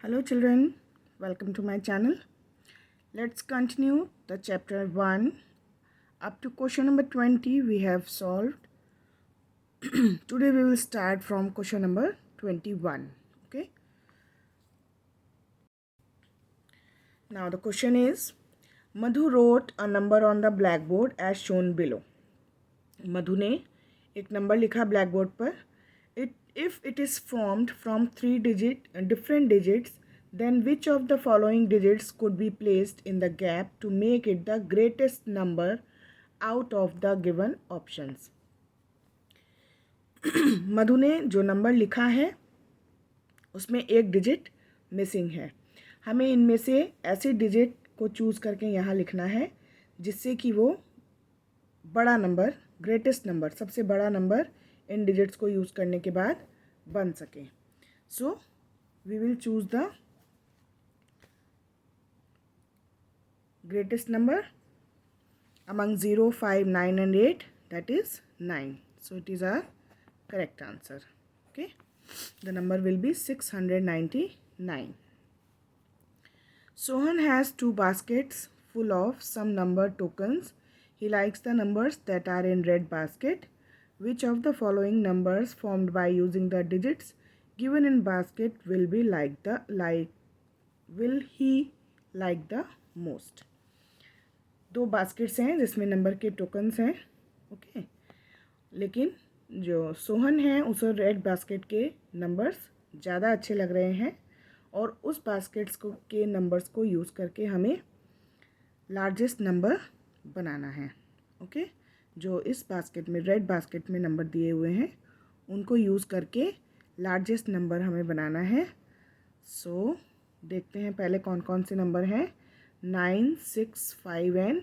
Hello children, welcome to my channel. Let's continue the chapter 1. Up to question number 20 we have solved. Today we will start from question number 21. Okay. Now the question is, Madhu wrote a number on the blackboard as shown below. मधु ने एक number लिखा blackboard पर. If it is formed from three different digits, then which of the following digits could be placed in the gap to make it the greatest number out of the given options? मधु ने जो number लिखा है उसमें एक digit missing है. हमें इनमें से ऐसे डिजिट को चूज़ करके यहाँ लिखना है जिससे कि वो बड़ा नंबर, ग्रेटेस्ट नंबर, सबसे बड़ा नंबर इन डिजिट्स को यूज़ करने के बाद बन सके. So we will choose the greatest number among 0, 5, 9 and 8, that is 9. So it is our correct answer. Okay, the number will be 699. Sohan has two baskets full of some number tokens. He likes the numbers that are in red basket. Which of the following numbers formed by using the digits given in basket will he like the most? दो baskets हैं जिसमें number के tokens हैं. Okay, लेकिन जो सोहन है उसे red basket के नंबर्स ज़्यादा अच्छे लग रहे हैं और उस बास्केट्स के नंबर्स को यूज़ करके हमें लार्जेस्ट नंबर बनाना है. ओके, जो इस बास्केट में, रेड बास्केट में नंबर दिए हुए हैं उनको यूज़ करके लार्जेस्ट नंबर हमें बनाना है. सो देखते हैं पहले कौन कौन से नंबर हैं. 9, 6, 5 एंड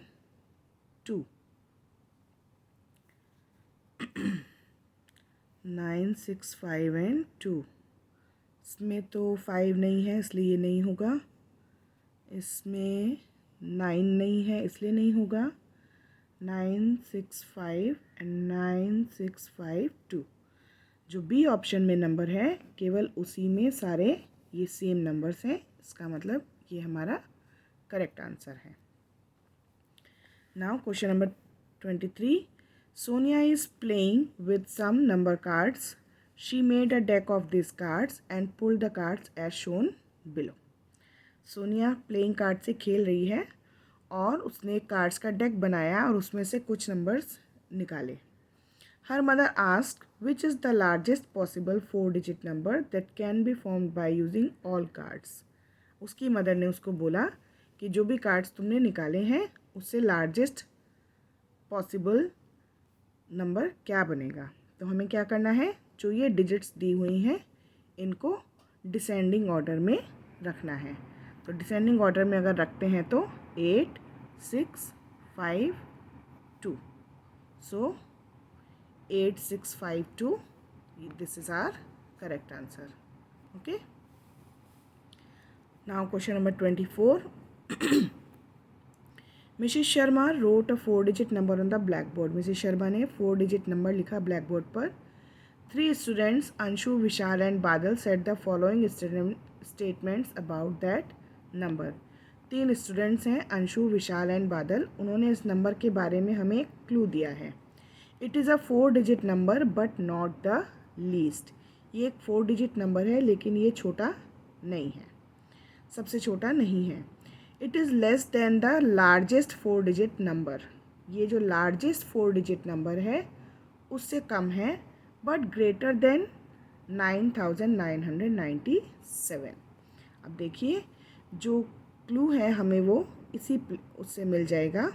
2. 9, 6, 5 एंड 2. इसमें तो 5 नहीं है इसलिए ये नहीं होगा. इसमें 9 नहीं है इसलिए नहीं होगा. 9, 6, 5 एंड 9, 6, 5, 2. जो बी ऑप्शन में नंबर है केवल उसी में सारे ये सेम नंबर्स हैं. इसका मतलब ये हमारा करेक्ट आंसर है. Now question number 23. Sonia is playing with some number cards. She made a deck of this cards and pull the cards as shown below. Sonia playing card से खेल रही है और उसने कार्ड्स का डेक बनाया और उसमें से कुछ नंबर्स निकाले. Her mother asked which is the largest possible 4 digit number that can be formed by using all cards. उसकी मदर ने उसको बोला कि जो भी कार्ड्स तुमने निकाले हैं उससे लार्जेस्ट पॉसिबल नंबर क्या बनेगा. तो हमें क्या करना है, जो ये डिजिट्स दी हुई हैं इनको डिसेंडिंग ऑर्डर में रखना है. तो डिसेंडिंग ऑर्डर में अगर रखते हैं तो 8, 6, 5, 2. So 8, 6, 5, 2. This is our correct answer. Okay, now question number 24. Mrs Sharma wrote a 4 digit number on the black board. Mrs Sharma ने 4 डिजिट नंबर लिखा ब्लैक बोर्ड पर. 3 students Anshu, Vishal and Badal set the following statements about that number. 3 students हैं, Anshu, Vishal and बादल. उन्होंने इस number के बारे में हमें एक क्लू दिया है. It is a 4 digit number but not the least. ये एक 4 डिजिट नंबर है लेकिन ये छोटा नहीं है, सबसे छोटा नहीं है. It is less than the largest 4 digit number. ये जो लार्जेस्ट 4 डिजिट नंबर है उससे कम है बट ग्रेटर देन 9997. अब देखिए जो क्लू है हमें वो उससे मिल जाएगा,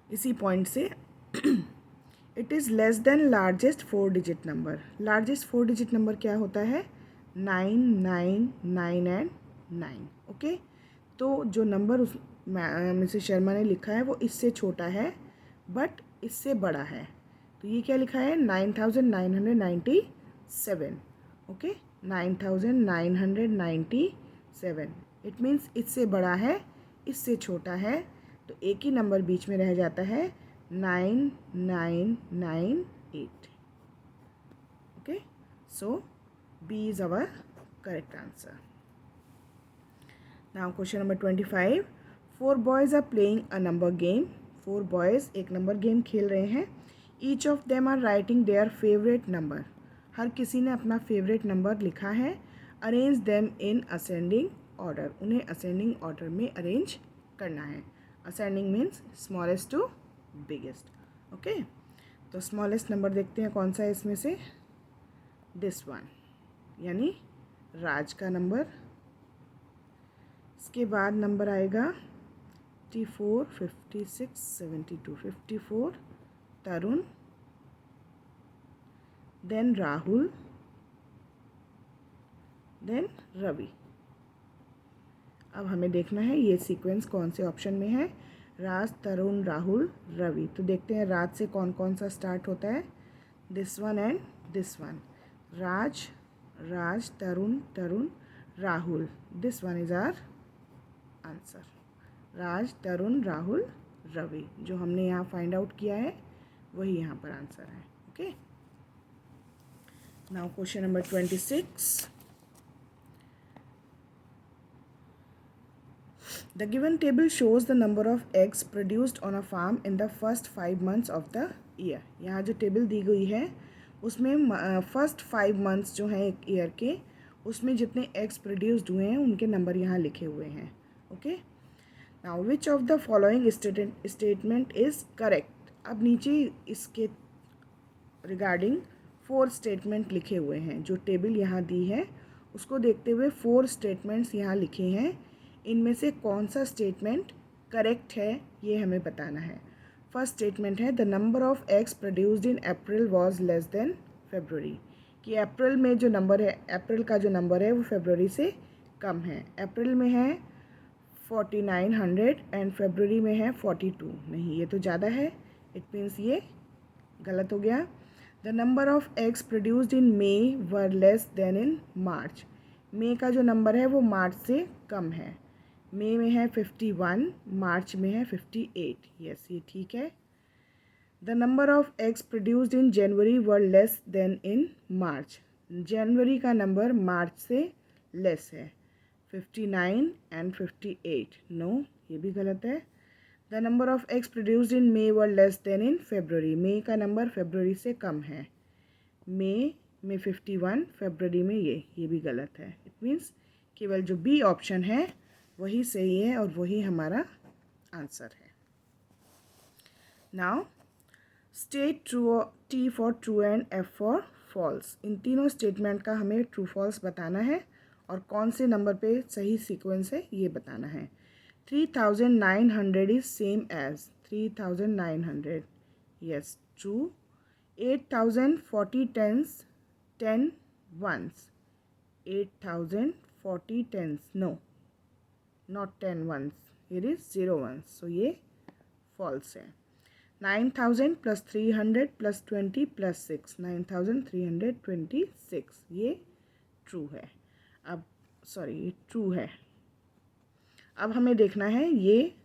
इसी पॉइंट से. It is less than largest 4 digit number. Largest 4 digit number क्या होता है? 9, 9, 9 एंड 9. ओके, तो जो नंबर उस मिसेस शर्मा ने लिखा है वो इससे छोटा है बट इससे बड़ा है. तो ये क्या लिखा है? 9997. ओके, 9997. इट मीन्स इससे बड़ा है, इससे छोटा है, तो एक ही नंबर बीच में रह जाता है, 9998. Okay, so B is our correct answer. Now question number 25. 4 boys are playing a number game. 4 boys एक नंबर गेम खेल रहे हैं. Each of them are writing their favorite number. हर किसी ने अपना फेवरेट नंबर लिखा है. Arrange them in ascending order. उन्हें ascending order में arrange करना है. Ascending means smallest to biggest. Okay? तो स्मॉलेस्ट नंबर देखते हैं कौन सा है इसमें से. दिस वन, यानी राज का नंबर. इसके बाद नंबर आएगा 54, 56, 72. 54 तरुण, देन राहुल, देन रवि. अब हमें देखना है ये सीक्वेंस कौन से ऑप्शन में है. राज, तरुण, राहुल, रवि. तो देखते हैं राज से कौन कौन सा स्टार्ट होता है. This one and this one. Raj, Raj, Tarun, Tarun, Rahul. This one is our answer. Raj, Tarun, Rahul, Ravi. जो हमने यहाँ फाइंड आउट किया है वही यहाँ पर आंसर है. Okay. Now question number 26. The given table shows the number of eggs produced on a farm in the first 5 months of the year. यहाँ जो टेबल दी गई है उसमें फर्स्ट 5 मंथ्स जो हैं एक ईयर के, उसमें जितने एग्स प्रोड्यूस्ड हुए हैं उनके नंबर यहाँ लिखे हुए हैं. Okay. Now which of the following statement is correct. अब नीचे इसके रिगार्डिंग 4 स्टेटमेंट लिखे हुए हैं. जो टेबल यहाँ दी है उसको देखते हुए 4 स्टेटमेंट्स यहाँ लिखे हैं. इनमें से कौन सा स्टेटमेंट करेक्ट है ये हमें बताना है. फर्स्ट स्टेटमेंट है the number of eggs produced in April was less than February. कि अप्रैल में जो नंबर है, अप्रैल का जो नंबर है वो फरवरी से कम है. अप्रैल में है 4900 एंड फरवरी में है 42. नहीं, ये तो ज़्यादा है. इट मीन्स ये गलत हो गया. The number of eggs produced in May were less than in March. मई का जो नंबर है वो मार्च से कम है. मई में है 51, मार्च में है 58. यस, ये ठीक है. The number of eggs produced in January were less than in March. जनवरी का नंबर मार्च से लेस है. 59 एंड 58. नो, ये भी गलत है. The number of eggs produced in May were less than in February. मई का नंबर फरवरी से कम है. मई में 51, फरवरी में ये भी गलत है. इट मीन्स केवल जो बी ऑप्शन है वही सही है और वही हमारा आंसर है. Now state true, T for true and F for false. इन तीनों स्टेटमेंट का हमें ट्रू फॉल्स बताना है और कौन से नंबर पे सही सीक्वेंस है ये बताना है. 3900 इज same as 3900. Yes, true. 8040 tens 10 ones. 8040 tens. No, not 10 ones. Here is 0 ones. So ये false है. 9000 plus 300 plus 20 plus 6. 9326. ये true है. अब ये true है. अब हमें देखना है ये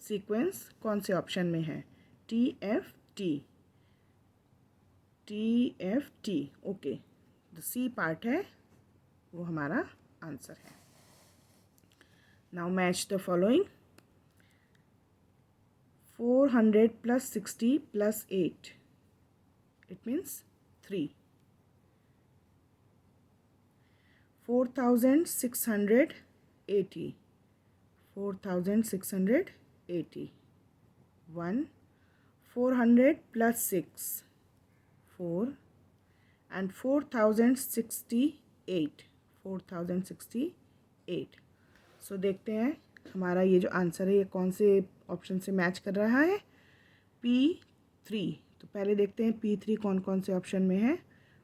सीक्वेंस कौन से ऑप्शन में है. TFT. Okay. The C part है वो हमारा आंसर है. Now match the following. 400 plus 60 plus 8. It means 3. 4680. 4680. 1. 400 plus 6. 4. And 4068. 4068. सो देखते हैं हमारा ये जो आंसर है ये कौन से ऑप्शन से मैच कर रहा है. P3. तो पहले देखते हैं P3 कौन कौन से ऑप्शन में है.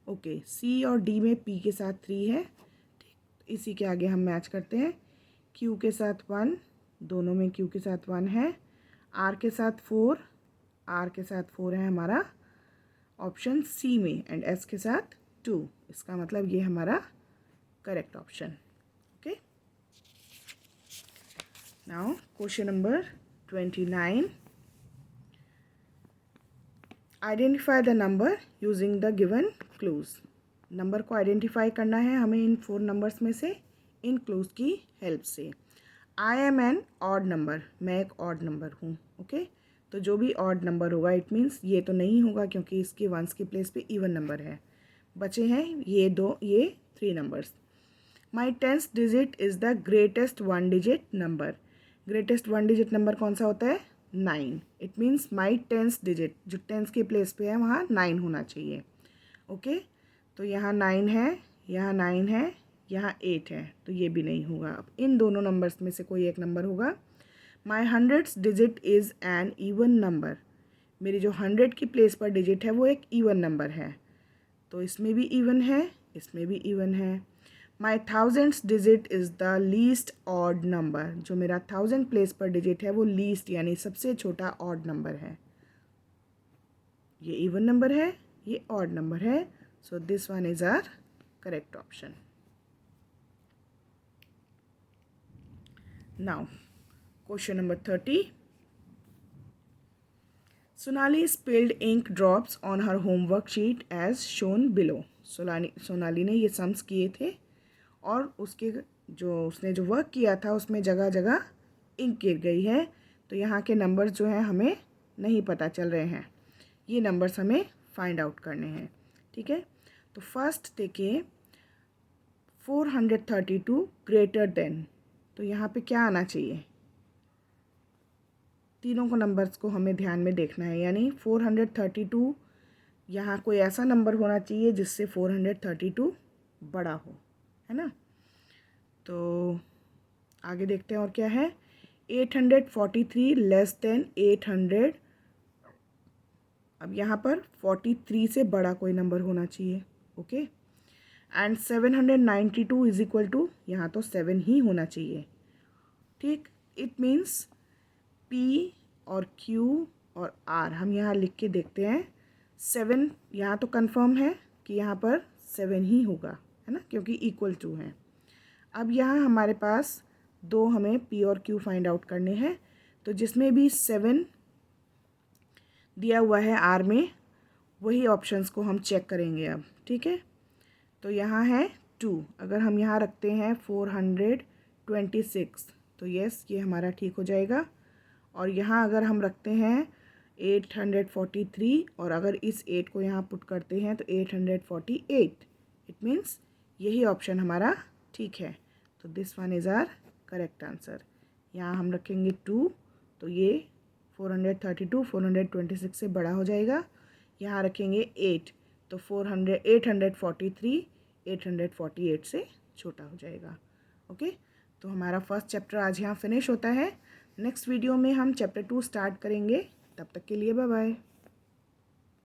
ओके, C और D में P के साथ 3 है. ठीक, इसी के आगे हम मैच करते हैं. Q के साथ 1, दोनों में Q के साथ 1 है. R के साथ 4, R के साथ 4 है हमारा ऑप्शन C में. एंड S के साथ 2. इसका मतलब ये हमारा correct option. Okay. Now question number 29. Identify the number using the given clues. Number को आइडेंटिफाई करना है हमें इन 4 नंबर्स में से इन क्लूज की हेल्प से। I am an odd number, मैं एक ऑड नंबर हूँ। ओके, तो जो भी ऑड नंबर होगा इट मीन्स ये तो नहीं होगा क्योंकि इसके वंस की प्लेस पे इवन नंबर है। बचे हैं ये 3 numbers. My 10th digit is the greatest 1 digit number. Greatest 1 digit number कौन सा होता है? 9। It means my 10th digit, जो 10th के प्लेस पे है वहाँ 9 होना चाहिए। ओके, तो यहाँ 9 है, यहाँ 9 है, यहाँ 8 है, तो ये भी नहीं होगा। अब इन दोनों नंबर्स में से कोई एक नंबर होगा। माई 100th digit is an even number. मेरी जो 100 की प्लेस पर डिजिट है वो एक इवन नंबर है, तो इसमें भी इवन है, इसमें भी इवन है। माई 1000th digit is the least odd number. जो मेरा 1000 प्लेस पर डिजिट है वो लीस्ट यानी सबसे छोटा ऑड नंबर है। ये इवन नंबर है, ये ऑड नंबर है, so this one is our correct option. Now question number 30। Sonali spilled ink drops on her homework sheet as shown below. Sonali ने ये सम्स किए थे और उसने जो वर्क किया था उसमें जगह जगह इंक गिर गई है। तो यहाँ के नंबर्स जो हैं हमें नहीं पता चल रहे हैं, ये नंबर्स हमें फाइंड आउट करने हैं। ठीक है, तो फर्स्ट देखिए 432 ग्रेटर देन, तो यहाँ पे क्या आना चाहिए? तीनों को नंबर्स को हमें ध्यान में देखना है, यानी 432 यहाँ कोई ऐसा नंबर होना चाहिए जिससे 432 बड़ा हो, है ना। तो आगे देखते हैं और क्या है। 843 लेस देन 800। अब यहाँ पर 43 से बड़ा कोई नंबर होना चाहिए। Okay, and 792 is equal to, यहाँ तो 7 ही होना चाहिए। ठीक, इट मीन्स P और Q और R हम यहाँ लिख के देखते हैं। 7 यहाँ तो कंफर्म है कि यहाँ पर 7 ही होगा, है ना, क्योंकि इक्वल टू है। अब यहाँ हमारे पास दो हमें P और Q फाइंड आउट करने हैं, तो जिसमें भी 7 दिया हुआ है R में वही ऑप्शंस को हम चेक करेंगे अब। ठीक है, तो यहाँ है 2, अगर हम यहाँ रखते हैं 426 तो यस ये हमारा ठीक हो जाएगा। और यहाँ अगर हम रखते हैं 843 और अगर इस 8 को यहाँ पुट करते हैं तो 848, इट मीन्स यही ऑप्शन हमारा ठीक है। तो this one is our correct answer. यहाँ हम रखेंगे 2, तो ये 432 426 से बड़ा हो जाएगा। यहाँ रखेंगे 8, तो 843 848 से छोटा हो जाएगा। ओके, तो हमारा फर्स्ट चैप्टर आज यहाँ फिनिश होता है। नेक्स्ट वीडियो में हम चैप्टर 2 स्टार्ट करेंगे। तब तक के लिए बाय बाय।